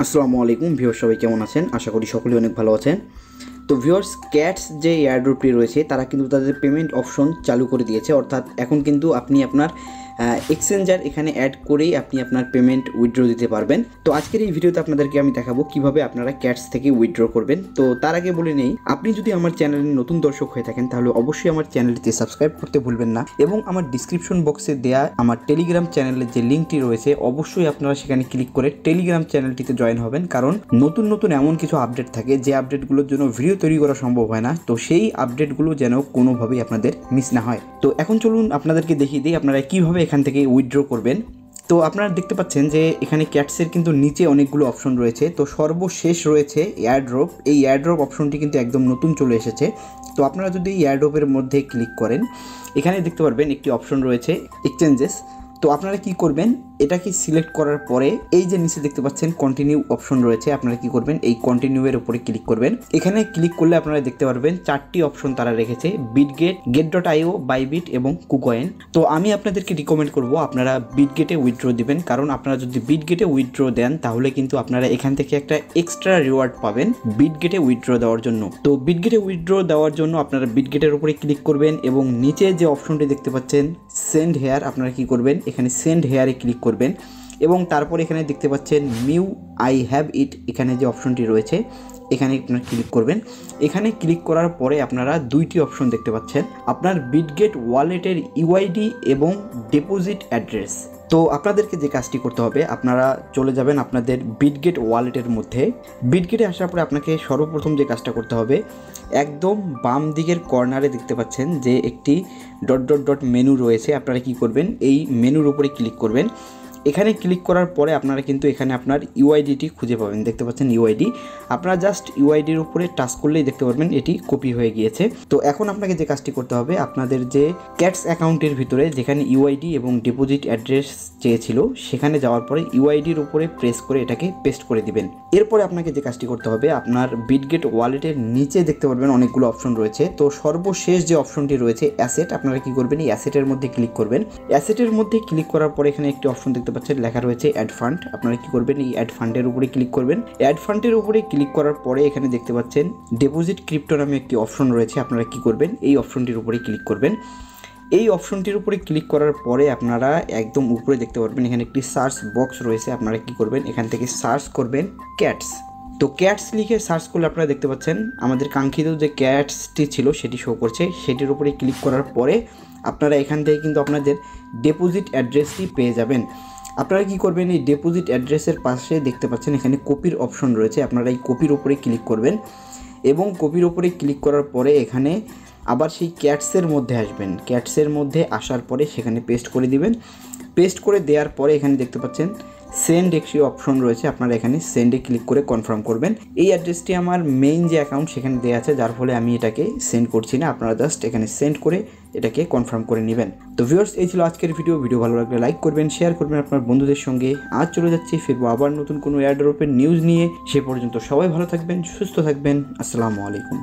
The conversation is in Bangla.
আসসালামু আলাইকুম ভিউয়ার্স, সবাই কেমন আছেন? আশা করি সকলেই অনেক ভালো আছেন। তো ভিউয়ার্স, ক্যাটস যে এয়ারড্রপটি রয়েছে তারা কিন্তু তাদের পেমেন্ট অপশন চালু করে দিয়েছে। অর্থাৎ এখন কিন্তু আপনি আপনার এক্সচেঞ্জার এখানে অ্যাড করেই আপনি আপনার পেমেন্ট উইথড্র দিতে পারবেন। তো আজকের এই ভিডিওতে আপনাদেরকে আমি দেখাবো কিভাবে আপনারা ক্যাটস থেকে উইথড্র করবেন। তো তার আগে বলে নেই, আপনি যদি আমার চ্যানেলে নতুন দর্শক হয়ে থাকেন তাহলে অবশ্যই আমার চ্যানেলটিতে সাবস্ক্রাইব করতে ভুলবেন না, এবং আমার ডিসক্রিপশন বক্সে দেয়া আমার টেলিগ্রাম চ্যানেলের যে লিঙ্কটি রয়েছে অবশ্যই আপনারা সেখানে ক্লিক করে টেলিগ্রাম চ্যানেলটিতে জয়েন হবেন, কারণ নতুন নতুন এমন কিছু আপডেট থাকে যে আপডেটগুলোর জন্য ভিডিও তৈরি করা সম্ভব হয় না। তো সেই আপডেটগুলো যেন কোনোভাবেই আপনাদের মিস না হয়। তো এখন চলুন আপনাদেরকে দেখিয়ে দিই আপনারা কীভাবে এখান থেকে উইথড্র করবেন। তো আপনারা দেখতে পাচ্ছেন যে এখানে ক্যাটসের কিন্তু নিচে অনেকগুলো অপশন রয়েছে। তো সর্বশেষ রয়েছে এয়ারড্রপ। এই এয়ারড্রপ অপশনটি কিন্তু একদম নতুন চলে এসেছে। তো আপনারা যদি এই এয়ারড্রপের মধ্যে ক্লিক করেন, এখানে দেখতে পারবেন একটি অপশন রয়েছে এক্সচেঞ্জেস। তো আপনারা কি করবেন, এটাকে সিলেক্ট করার পরে এই যে নিচে দেখতে পাচ্ছেন কন্টিনিউ অপশন রয়েছে, আপনারা কি করবেন এই কন্টিনিউ এর উপরে ক্লিক করবেন। এখানে ক্লিক করলে আপনারা দেখতে পারবেন চারটি অপশন তারা রেখেছে: বিটগেট, get.io, বাইবিট এবং কুকয়েন। তো আমি আপনাদেরকে রিকমেন্ড করব আপনারা বিটগেটে উইথড্র দিবেন, কারণ আপনারা যদি বিটগেটে উইথড্র দেন তাহলে কিন্তু আপনারা এখান থেকে একটা এক্সট্রা রিওয়ার্ড পাবেন বিটগেটে উইথড্র দেওয়ার জন্য। তো বিটগেটে উইথড্র দেওয়ার জন্য আপনারা বিটগেটের উপরে ক্লিক করবেন এবং নিচে যে অপশনটি দেখতে পাচ্ছেন সেন্ড হেয়ার, আপনারা কি করবেন এখানে সেন্ড হেয়ারে ক্লিক করবেন এবং তারপর এখানে দেখতে পাচ্ছেন মিউ আই হ্যাভ ইট, এখানে যে অপশনটি রয়েছে এখানে আপনারা ক্লিক করবেন। এখানে ক্লিক করার পরে আপনারা দুইটি অপশন দেখতে পাচ্ছেন, আপনার বিটগেট ওয়ালেটের ইউআইডি এবং ডিপোজিট অ্যাড্রেস। তো আপনাদেরকে যে কাজটি করতে হবে, আপনারা চলে যাবেন আপনাদের বিটগেট ওয়ালেটের মধ্যে। বিটগেটে আসার পরে আপনাকে সর্বপ্রথম যে কাজটা করতে হবে, একদম বাম দিকের কর্নারে দেখতে পাচ্ছেন যে একটি ডট ডট ডট মেনু রয়েছে, আপনারা কি করবেন এই মেনুর উপরে ক্লিক করবেন। এখানে ক্লিক করার পরে আপনারা কিন্তু এখানে আপনার ইউআইডিটি খুঁজে পাবেন, দেখতে পাচ্ছেন ইউআইডি। আপনারা জাস্ট ইউআইডির উপরে টাচ করলেই দেখতে পারবেন এটি কপি হয়ে গিয়েছে। তো এখন আপনাকে যে কাজটি করতে হবে, আপনাদের যে ক্যাটস অ্যাকাউন্টের ভিতরে যেখানে ইউআইডি এবং ডিপোজিট অ্যাড্রেস চেয়েছিল সেখানে যাওয়ার পরে ইউআইডির উপরে প্রেস করে এটাকে পেস্ট করে দিবেন। এরপরে আপনাকে যে কাজটি করতে হবে, আপনার বিটগেট ওয়ালেটের নিচে দেখতে পারবেন অনেকগুলো অপশন রয়েছে। তো সর্বশেষ যে অপশনটি রয়েছে অ্যাসেট, আপনারা কি করবেন এই অ্যাসেটের মধ্যে ক্লিক করবেন। অ্যাসেটের মধ্যে ক্লিক করার পরে এখানে একটি অপশন দেখতে পাচ্ছেন লেখা রয়েছে অ্যাড ফান্ড, আপনারা কি করবেন এই অ্যাড ফান্ডের উপরে ক্লিক করবেন। অ্যাড ফান্ডের উপরে ক্লিক করার পরে এখানে দেখতে পাচ্ছেন ডিপোজিট ক্রিপ্টো নামে একটি অপশন রয়েছে, আপনারা কি করবেন এই অপশনটির উপরে ক্লিক করবেন। এই অপশনটির উপরে ক্লিক করার পরে আপনারা একদম উপরে দেখতে পারবেন এখানে একটি সার্চ বক্স রয়েছে, আপনারা কি করবেন এখান থেকে সার্চ করবেন ক্যাটস। তো ক্যাটস লিখে সার্চ করলে আপনারা দেখতে পাচ্ছেন আমাদের কাঙ্ক্ষিত যে ক্যাটসটি ছিল সেটি শো করছে। সেটির উপরে ক্লিক করার পরে আপনারা এখান থেকে কিন্তু আপনাদের ডিপোজিট অ্যাড্রেসটি পেয়ে যাবেন। আপনারা কি করবেন এই ডিপোজিট অ্যাড্রেসের পাশে দেখতে পাচ্ছেন এখানে কপির অপশন রয়েছে, আপনারা এই কপির উপরে ক্লিক করবেন এবং কপির উপরে ক্লিক করার পরে এখানে আবার সেই ক্যাটসের মধ্যে আসবেন। ক্যাটসের মধ্যে আসার পরে সেখানে পেস্ট করে দিবেন। পেস্ট করে দেওয়ার পরে এখানে দেখতে পাচ্ছেন সেন্ড একটি অপশন রয়েছে, আপনারা এখানে সেন্ডে ক্লিক করে কনফার্ম করবেন। এই অ্যাড্রেসটি আমার মেইন যে অ্যাকাউন্ট সেখানে দেওয়া আছে, যার ফলে আমি এটাকে সেন্ড করছি না, আপনারা জাস্ট এখানে সেন্ড করে এটাকে কনফার্ম করে নেবেন। তো ভিউয়ার্স, এই ছিল আজকের ভিডিও ভালো লাগলে লাইক করবেন, শেয়ার করবেন আপনার বন্ধুদের সঙ্গে। আজ চলে যাচ্ছি, ফিরবো আবার নতুন কোনো এয়ারড্রপের নিউজ নিয়ে। সে পর্যন্ত সবাই ভালো থাকবেন, সুস্থ থাকবেন। আসসালামু আলাইকুম।